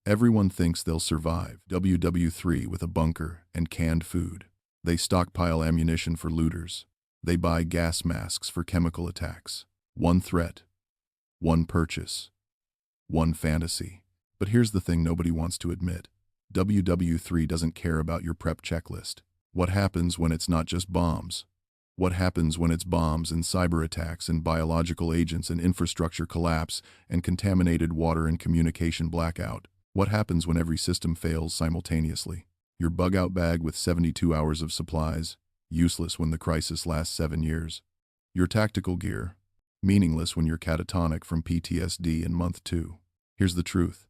Everyone thinks they'll survive WW3 with a bunker and canned food. They stockpile ammunition for looters. They buy gas masks for chemical attacks. One threat, one purchase, one fantasy. But here's the thing nobody wants to admit. WW3 doesn't care about your prep checklist. What happens when it's not just bombs? What happens when it's bombs and cyber attacks and biological agents and infrastructure collapse and contaminated water and communication blackout? What happens when every system fails simultaneously? Your bug-out bag with 72 hours of supplies, useless when the crisis lasts 7 years. Your tactical gear, meaningless when you're catatonic from PTSD in month 2. Here's the truth.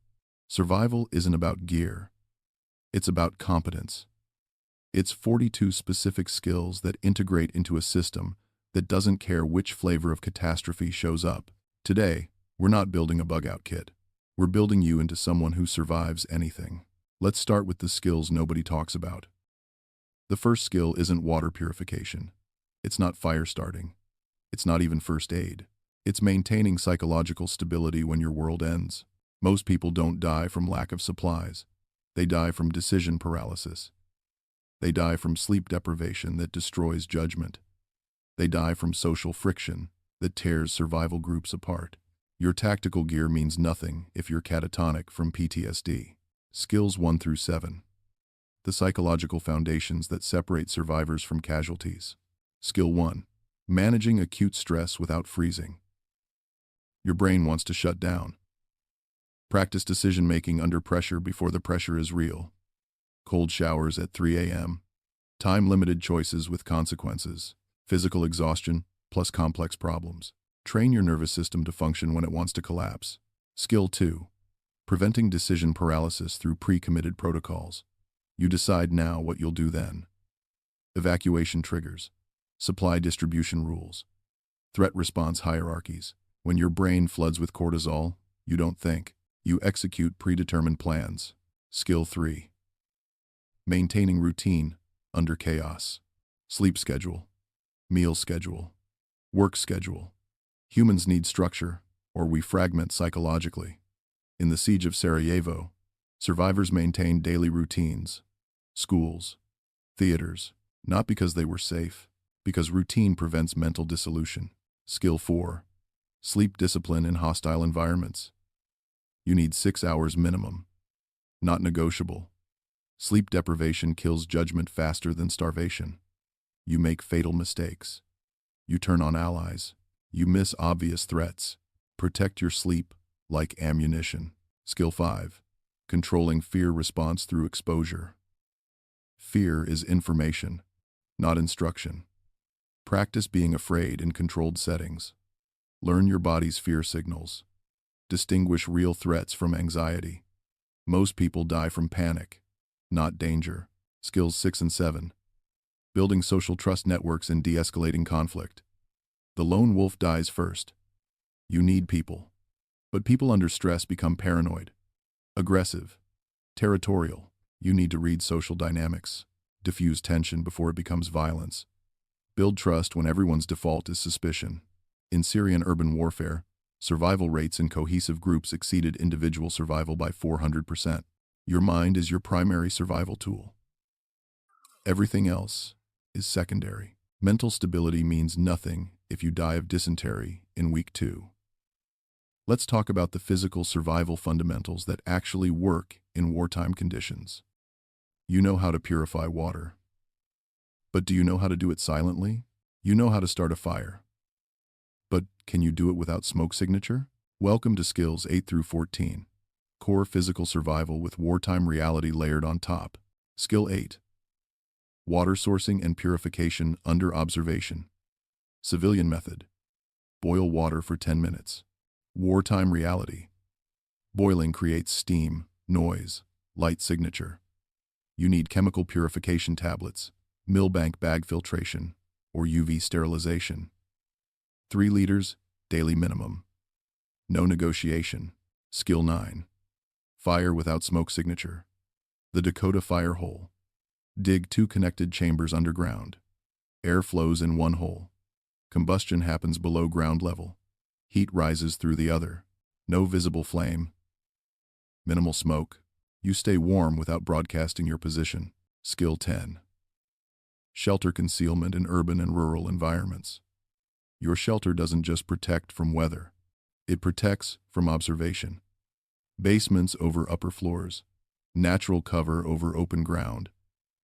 Survival isn't about gear. It's about competence. It's 42 specific skills that integrate into a system that doesn't care which flavor of catastrophe shows up. Today, we're not building a bug-out kit. We're building you into someone who survives anything. Let's start with the skills nobody talks about. The first skill isn't water purification. It's not fire starting. It's not even first aid. It's maintaining psychological stability when your world ends. Most people don't die from lack of supplies. They die from decision paralysis. They die from sleep deprivation that destroys judgment. They die from social friction that tears survival groups apart. Your tactical gear means nothing if you're catatonic from PTSD. Skills 1 through 7. The psychological foundations that separate survivors from casualties. Skill 1. Managing acute stress without freezing. Your brain wants to shut down. Practice decision-making under pressure before the pressure is real. Cold showers at 3 a.m. Time-limited choices with consequences. Physical exhaustion plus complex problems. Train your nervous system to function when it wants to collapse. Skill 2. Preventing decision paralysis through pre-committed protocols. You decide now what you'll do then. Evacuation triggers. Supply distribution rules. Threat response hierarchies. When your brain floods with cortisol, you don't think. You execute predetermined plans. Skill 3. Maintaining routine under chaos. Sleep schedule. Meal schedule. Work schedule. Humans need structure, or we fragment psychologically. In the siege of Sarajevo, survivors maintained daily routines. Schools, theaters, not because they were safe, because routine prevents mental dissolution. Skill 4. Sleep discipline in hostile environments. You need 6 hours minimum. Not negotiable. Sleep deprivation kills judgment faster than starvation. You make fatal mistakes. You turn on allies. You miss obvious threats. Protect your sleep like ammunition. Skill 5. Controlling fear response through exposure. Fear is information, not instruction. Practice being afraid in controlled settings. Learn your body's fear signals. Distinguish real threats from anxiety. Most people die from panic, not danger. Skills 6 and 7. Building social trust networks and de-escalating conflict. The lone wolf dies first. You need people. But people under stress become paranoid, aggressive, territorial. You need to read social dynamics, diffuse tension before it becomes violence. Build trust when everyone's default is suspicion. In Syrian urban warfare, survival rates in cohesive groups exceeded individual survival by 400%. Your mind is your primary survival tool. Everything else is secondary. Mental stability means nothing if you die of dysentery in week 2. Let's talk about the physical survival fundamentals that actually work in wartime conditions. You know how to purify water. But do you know how to do it silently? You know how to start a fire. But can you do it without smoke signature? Welcome to Skills 8 through 14. Core physical survival with wartime reality layered on top. Skill 8. Water sourcing and purification under observation. Civilian method. Boil water for 10 minutes. Wartime reality. Boiling creates steam, noise, light signature. You need chemical purification tablets, Millbank bag filtration, or UV sterilization. 3 liters, daily minimum. No negotiation. Skill 9. Fire without smoke signature. The Dakota fire hole. Dig 2 connected chambers underground. Air flows in one hole. Combustion happens below ground level. Heat rises through the other. No visible flame. Minimal smoke. You stay warm without broadcasting your position. Skill 10. Shelter concealment in urban and rural environments. Your shelter doesn't just protect from weather. It protects from observation. Basements over upper floors. Natural cover over open ground.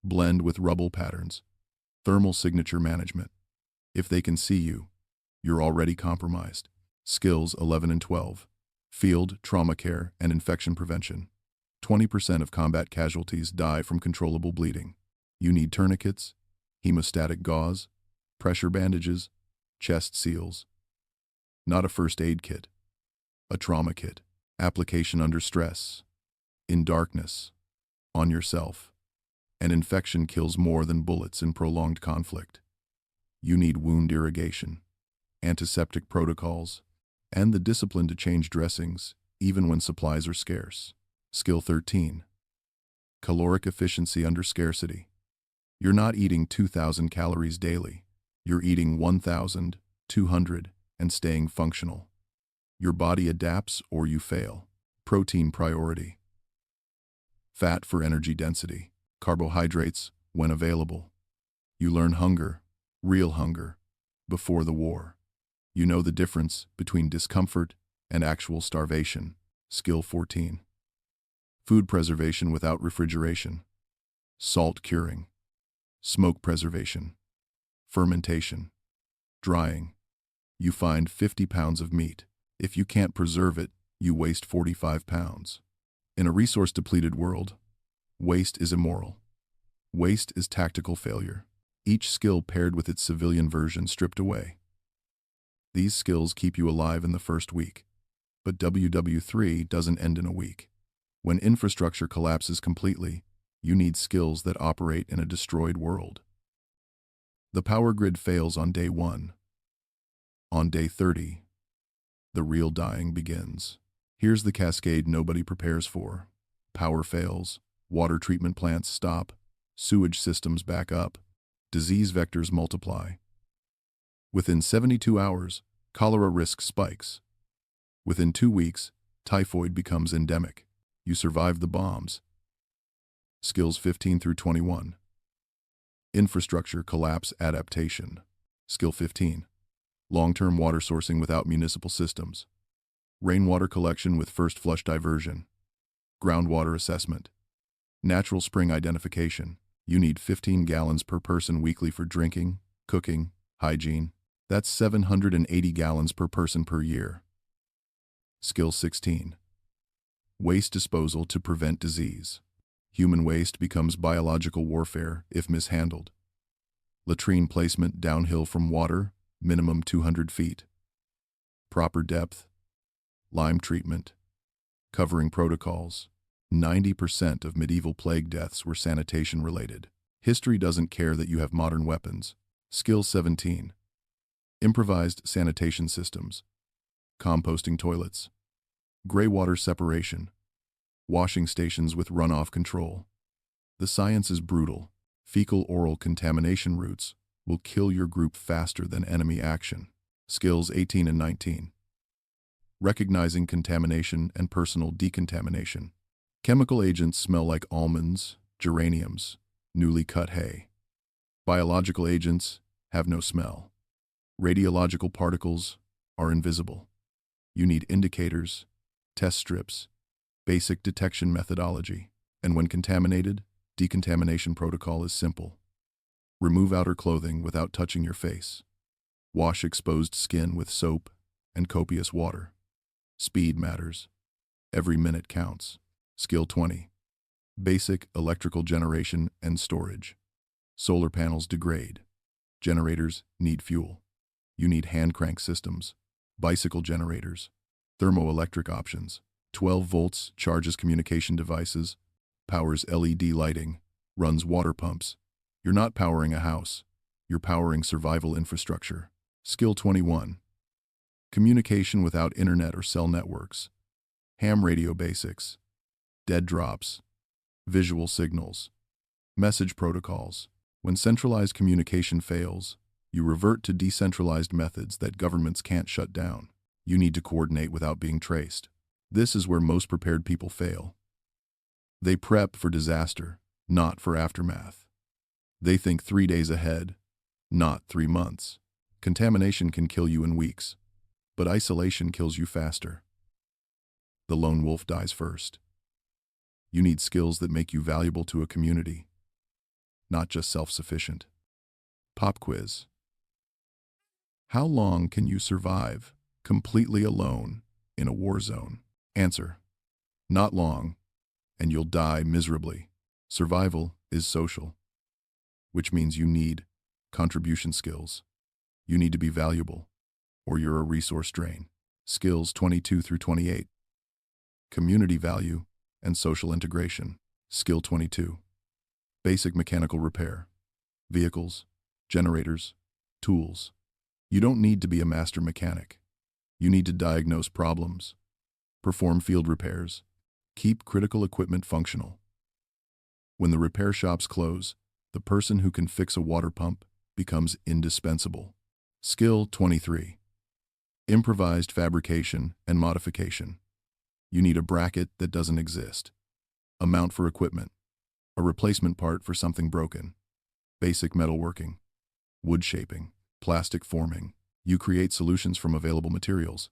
Blend with rubble patterns. Thermal signature management. If they can see you, you're already compromised. Skills 11 and 12. Field, trauma care, and infection prevention. 20% of combat casualties die from controllable bleeding. You need tourniquets, hemostatic gauze, pressure bandages, chest seals. Not a first aid kit. A trauma kit. Application under stress. In darkness. On yourself. An infection kills more than bullets in prolonged conflict. You need wound irrigation, antiseptic protocols, and the discipline to change dressings even when supplies are scarce. Skill 13. Caloric efficiency under scarcity. You're not eating 2,000 calories daily. You're eating 1,200 and staying functional. Your body adapts or you fail. Protein priority. Fat for energy density. Carbohydrates when available. You learn hunger, real hunger, before the war. You know the difference between discomfort and actual starvation. Skill 14. Food preservation without refrigeration. Salt curing. Smoke preservation. Fermentation. Drying. You find 50 pounds of meat. If you can't preserve it, you waste 45 pounds. In a resource-depleted world, waste is immoral. Waste is tactical failure. Each skill paired with its civilian version stripped away. These skills keep you alive in the first week. But WW3 doesn't end in a week. When infrastructure collapses completely, you need skills that operate in a destroyed world. The power grid fails on day 1. On day 30, the real dying begins. Here's the cascade nobody prepares for. Power fails, water treatment plants stop, sewage systems back up, disease vectors multiply. Within 72 hours, cholera risk spikes. Within 2 weeks, typhoid becomes endemic. You survive the bombs. Skills 15 through 21. Infrastructure collapse adaptation. Skill 15. Long-term water sourcing without municipal systems. Rainwater collection with first flush diversion. Groundwater assessment. Natural spring identification. You need 15 gallons per person weekly for drinking, cooking, hygiene. That's 780 gallons per person per year. Skill 16. Waste disposal to prevent disease. Human waste becomes biological warfare if mishandled. Latrine placement downhill from water, minimum 200 feet. Proper depth. Lime treatment. Covering protocols. 90% of medieval plague deaths were sanitation-related. History doesn't care that you have modern weapons. Skill 17. Improvised sanitation systems. Composting toilets. Gray water separation. Washing stations with runoff control. The science is brutal. Fecal-oral contamination routes will kill your group faster than enemy action. Skills 18 and 19. Recognizing contamination and personal decontamination. Chemical agents smell like almonds, geraniums, newly cut hay. Biological agents have no smell. Radiological particles are invisible. You need indicators, test strips, basic detection methodology, and when contaminated, decontamination protocol is simple. Remove outer clothing without touching your face. Wash exposed skin with soap and copious water. Speed matters. Every minute counts. Skill 20. Basic electrical generation and storage. Solar panels degrade. Generators need fuel. You need hand crank systems, bicycle generators, thermoelectric options. 12 volts charges communication devices, powers LED lighting, runs water pumps. You're not powering a house. You're powering survival infrastructure. Skill 21. Communication without internet or cell networks. Ham radio basics. Dead drops. Visual signals. Message protocols. When centralized communication fails, you revert to decentralized methods that governments can't shut down. You need to coordinate without being traced. This is where most prepared people fail. They prep for disaster, not for aftermath. They think 3 days ahead, not 3 months. Contamination can kill you in weeks, but isolation kills you faster. The lone wolf dies first. You need skills that make you valuable to a community, not just self-sufficient. Pop quiz. How long can you survive completely alone in a war zone? Answer: not long, and you'll die miserably. Survival is social, which means you need contribution skills. You need to be valuable, or you're a resource drain. Skills 22 through 28. Community value and social integration. Skill 22. Basic mechanical repair. Vehicles, generators, tools. You don't need to be a master mechanic. You need to diagnose problems, perform field repairs, keep critical equipment functional. When the repair shops close, the person who can fix a water pump becomes indispensable. Skill 23. Improvised fabrication and modification. You need a bracket that doesn't exist, a mount for equipment, a replacement part for something broken, basic metalworking, wood shaping, plastic forming. You create solutions from available materials.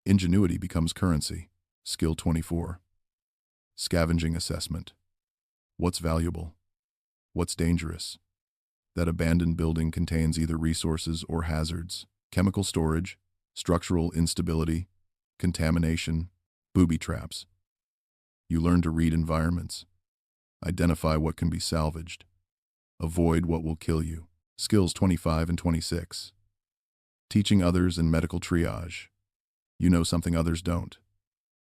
Ingenuity becomes currency. Skill 24. Scavenging assessment. What's valuable? What's dangerous? That abandoned building contains either resources or hazards. Chemical storage, structural instability, contamination, booby traps. You learn to read environments, identify what can be salvaged, avoid what will kill you. Skills 25 and 26. Teaching others and medical triage. You know something others don't.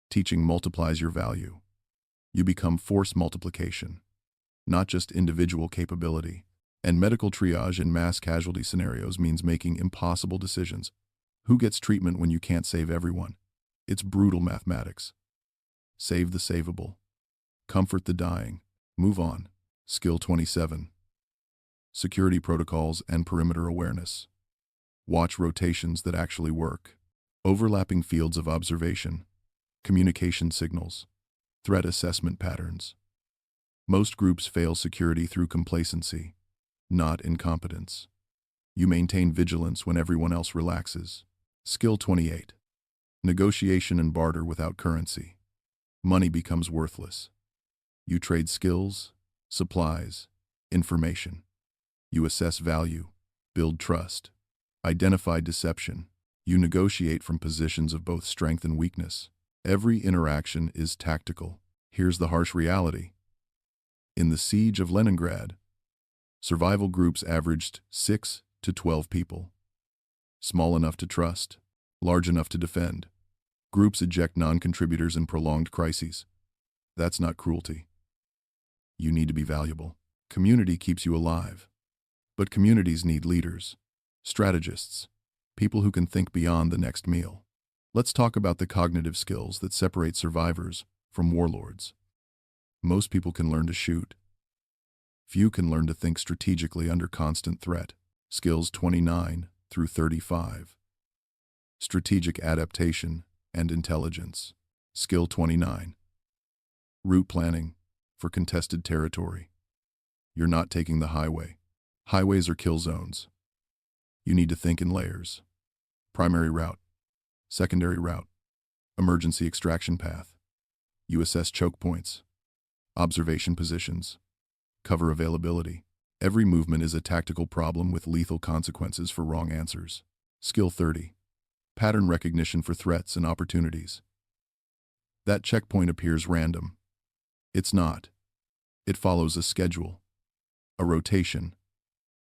Teaching multiplies your value. You become force multiplication, not just individual capability. And medical triage in mass casualty scenarios means making impossible decisions. Who gets treatment when you can't save everyone? It's brutal mathematics. Save the savable. Comfort the dying. Move on. Skill 27. Security protocols and perimeter awareness. Watch rotations that actually work. Overlapping fields of observation. Communication signals. Threat assessment patterns. Most groups fail security through complacency, not incompetence. You maintain vigilance when everyone else relaxes. Skill 28. Negotiation and barter without currency. Money becomes worthless. You trade skills, supplies, information. You assess value, build trust, identify deception. You negotiate from positions of both strength and weakness. Every interaction is tactical. Here's the harsh reality. In the siege of Leningrad, survival groups averaged 6 to 12 people. Small enough to trust, large enough to defend. Groups eject non-contributors in prolonged crises. That's not cruelty. You need to be valuable. Community keeps you alive. But communities need leaders, strategists, people who can think beyond the next meal. Let's talk about the cognitive skills that separate survivors from warlords. Most people can learn to shoot. Few can learn to think strategically under constant threat. Skills 29 through 35. Strategic adaptation and intelligence. Skill 29. Route planning for contested territory. You're not taking the highway. Highways are kill zones. You need to think in layers. Primary route, secondary route, emergency extraction path. You assess choke points, observation positions, cover availability. Every movement is a tactical problem with lethal consequences for wrong answers. Skill 30. Pattern recognition for threats and opportunities. That checkpoint appears random. It's not. It follows a schedule, a rotation,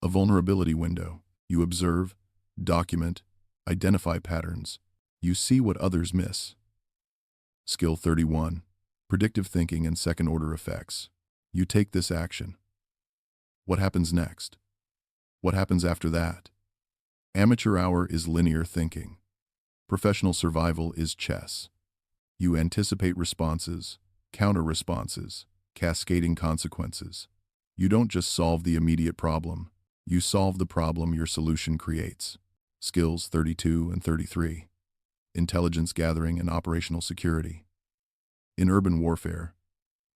a vulnerability window. You observe, document, identify patterns. You see what others miss. Skill 31. Predictive thinking and second-order effects. You take this action. What happens next? What happens after that? Amateur hour is linear thinking. Professional survival is chess. You anticipate responses, counter-responses, cascading consequences. You don't just solve the immediate problem. You solve the problem your solution creates. Skills 32 and 33. Intelligence gathering and operational security. In urban warfare,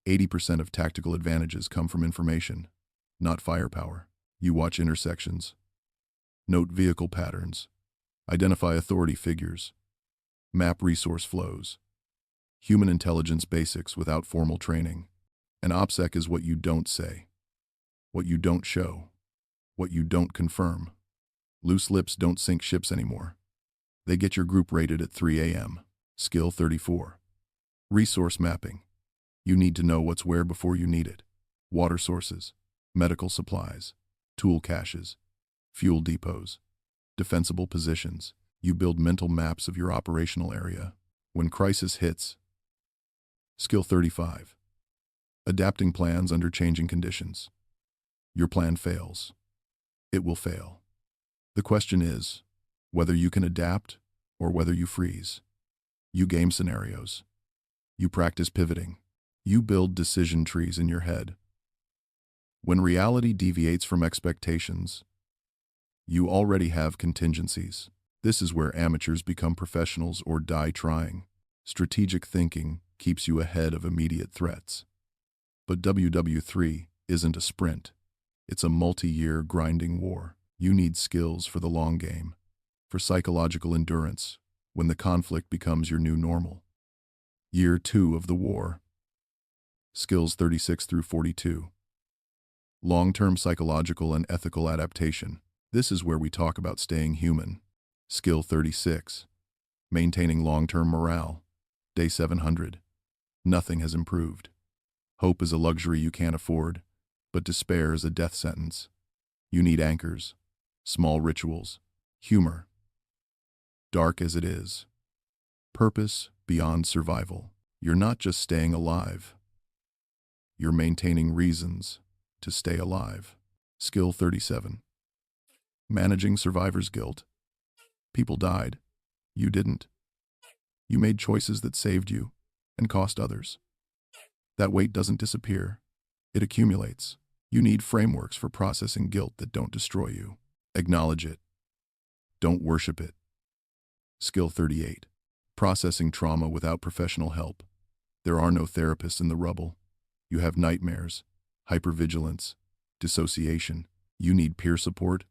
80% of tactical advantages come from information, not firepower. You watch intersections, note vehicle patterns, identify authority figures, map resource flows. Human intelligence basics without formal training. An OPSEC is what you don't say, what you don't show, what you don't confirm. Loose lips don't sink ships anymore. They get your group rated at 3 a.m. Skill 34. Resource mapping. You need to know what's where before you need it. Water sources, medical supplies, tool caches, fuel depots, defensible positions. You build mental maps of your operational area. When crisis hits. Skill 35. Adapting plans under changing conditions. Your plan fails. It will fail. The question is whether you can adapt or whether you freeze. You game scenarios. You practice pivoting. You build decision trees in your head. When reality deviates from expectations, you already have contingencies. This is where amateurs become professionals or die trying. Strategic thinking keeps you ahead of immediate threats. But WW3 isn't a sprint. It's a multi-year grinding war. You need skills for the long game, for psychological endurance, when the conflict becomes your new normal. Year 2 of the war. Skills 36 through 42. Long-term psychological and ethical adaptation. This is where we talk about staying human. Skill 36. Maintaining long-term morale. Day 700. Nothing has improved. Hope is a luxury you can't afford, but despair is a death sentence. You need anchors, small rituals, humor. Dark as it is. Purpose beyond survival. You're not just staying alive. You're maintaining reasons to stay alive. Skill 37. Managing survivor's guilt. People died. You didn't. You made choices that saved you and cost others. That weight doesn't disappear. It accumulates. You need frameworks for processing guilt that don't destroy you. Acknowledge it. Don't worship it. Skill 38. Processing trauma without professional help. There are no therapists in the rubble. You have nightmares, hypervigilance, dissociation. You need peer support,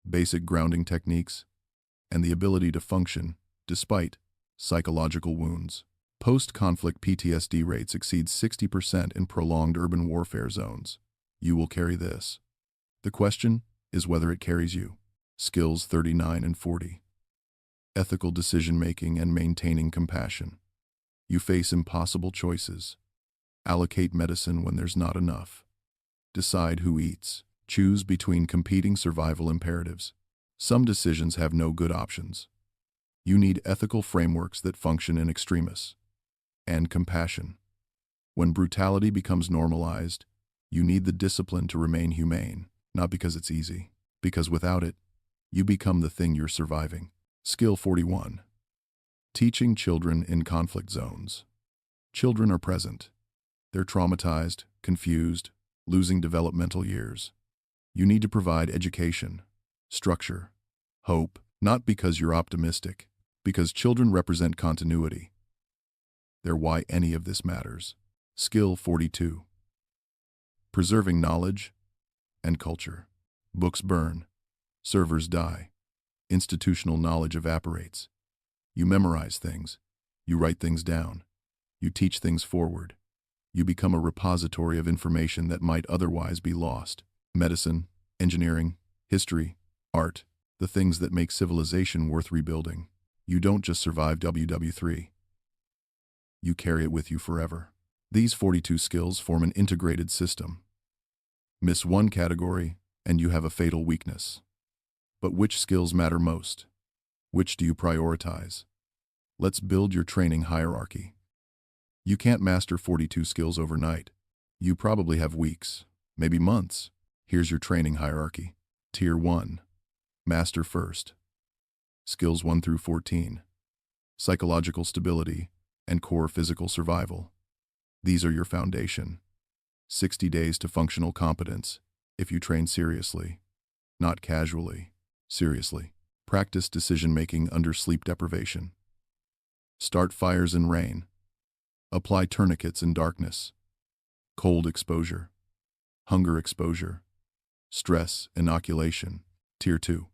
basic grounding techniques, and the ability to function despite psychological wounds. Post-conflict PTSD rates exceed 60% in prolonged urban warfare zones. You will carry this. The question is whether it carries you. Skills 39 and 40. Ethical decision-making and maintaining compassion. You face impossible choices. Allocate medicine when there's not enough. Decide who eats. Choose between competing survival imperatives. Some decisions have no good options. You need ethical frameworks that function in extremis. And compassion. When brutality becomes normalized, you need the discipline to remain humane, not because it's easy, because without it, you become the thing you're surviving. Skill 41. Teaching children in conflict zones. Children are present. They're traumatized, confused, losing developmental years. You need to provide education, structure, hope, not because you're optimistic, because children represent continuity. They're why any of this matters. Skill 42. Preserving knowledge and culture. Books burn. Servers die. Institutional knowledge evaporates. You memorize things. You write things down. You teach things forward. You become a repository of information that might otherwise be lost. Medicine, engineering, history, art, the things that make civilization worth rebuilding. You don't just survive WW3. You carry it with you forever. These 42 skills form an integrated system. Miss one category, and you have a fatal weakness. But which skills matter most? Which do you prioritize? Let's build your training hierarchy. You can't master 42 skills overnight. You probably have weeks, maybe months. Here's your training hierarchy. Tier 1. Master first. Skills 1 through 14. Psychological stability and core physical survival. These are your foundation. 60 days to functional competence if you train seriously, not casually, seriously. Practice decision-making under sleep deprivation. Start fires in rain. Apply tourniquets in darkness. cold exposure, hunger exposure, stress inoculation. Tier 2.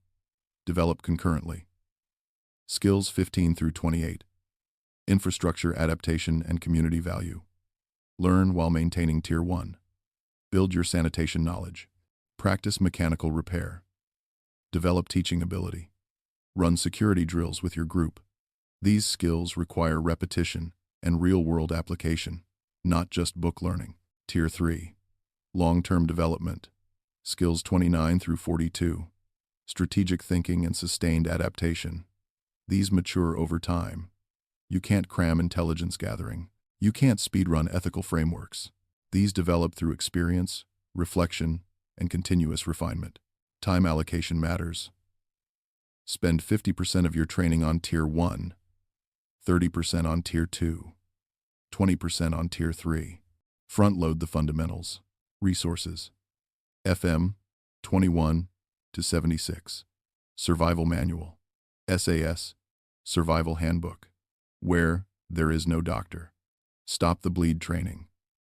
Develop concurrently. Skills 15 through 28. Infrastructure adaptation and community value. Learn while maintaining Tier 1. Build your sanitation knowledge. Practice mechanical repair. Develop teaching ability. Run security drills with your group. These skills require repetition and real-world application, not just book learning. Tier 3. Long-term development. Skills 29 through 42. Strategic thinking and sustained adaptation. These mature over time. You can't cram intelligence gathering. You can't speedrun ethical frameworks. These develop through experience, reflection, and continuous refinement. Time allocation matters. Spend 50% of your training on Tier 1, 30% on Tier 2, 20% on Tier 3. Front-load the fundamentals. Resources. FM 21 to 76. Survival Manual. SAS, Survival Handbook. Where there is no doctor. Stop the Bleed training.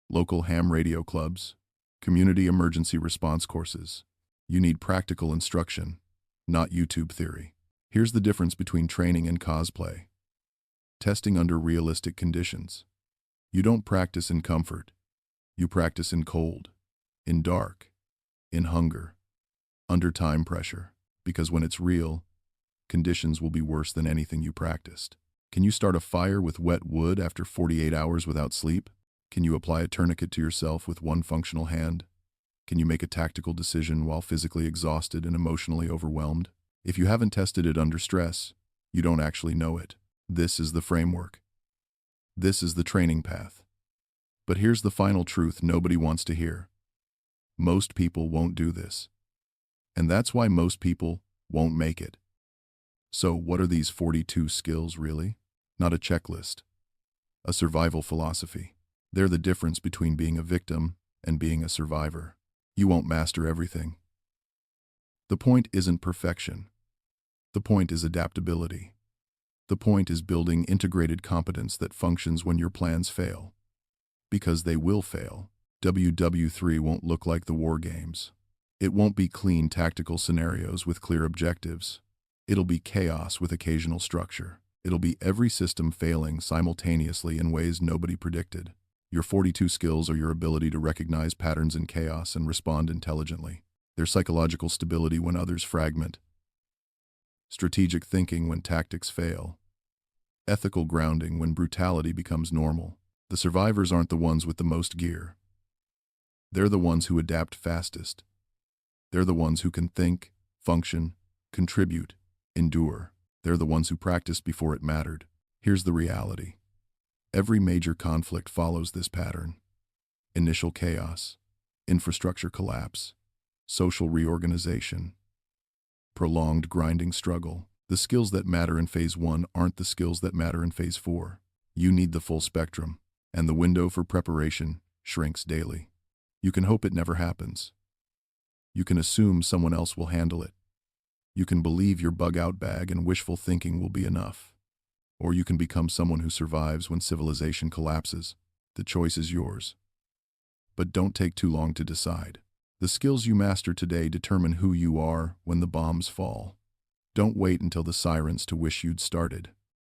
Local ham radio clubs. Community emergency response courses. You need practical instruction, not YouTube theory. Here's the difference between training and cosplay. Testing under realistic conditions. You don't practice in comfort. You practice in cold, in dark, in hunger, under time pressure. Because when it's real, conditions will be worse than anything you practiced. Can you start a fire with wet wood after 48 hours without sleep? Can you apply a tourniquet to yourself with one functional hand? Can you make a tactical decision while physically exhausted and emotionally overwhelmed? If you haven't tested it under stress, you don't actually know it. This is the framework. This is the training path. But here's the final truth nobody wants to hear. Most people won't do this. And that's why most people won't make it. So what are these 42 skills really? Not a checklist. A survival philosophy. They're the difference between being a victim and being a survivor. You won't master everything. The point isn't perfection. The point is adaptability. The point is building integrated competence that functions when your plans fail. Because they will fail. WW3 won't look like the war games. It won't be clean tactical scenarios with clear objectives. It'll be chaos with occasional structure. It'll be every system failing simultaneously in ways nobody predicted. Your 42 skills are your ability to recognize patterns in chaos and respond intelligently. Their psychological stability when others fragment. Strategic thinking when tactics fail. Ethical grounding when brutality becomes normal. The survivors aren't the ones with the most gear. They're the ones who adapt fastest. They're the ones who can think, function, contribute, endure. They're the ones who practiced before it mattered. Here's the reality. Every major conflict follows this pattern. Initial chaos, infrastructure collapse, social reorganization, prolonged grinding struggle. The skills that matter in Phase 1 aren't the skills that matter in Phase 4. You need the full spectrum, and the window for preparation shrinks daily. You can hope it never happens. You can assume someone else will handle it. You can believe your bug-out bag and wishful thinking will be enough. Or you can become someone who survives when civilization collapses. The choice is yours. But don't take too long to decide. The skills you master today determine who you are when the bombs fall. Don't wait until the sirens to wish you'd started.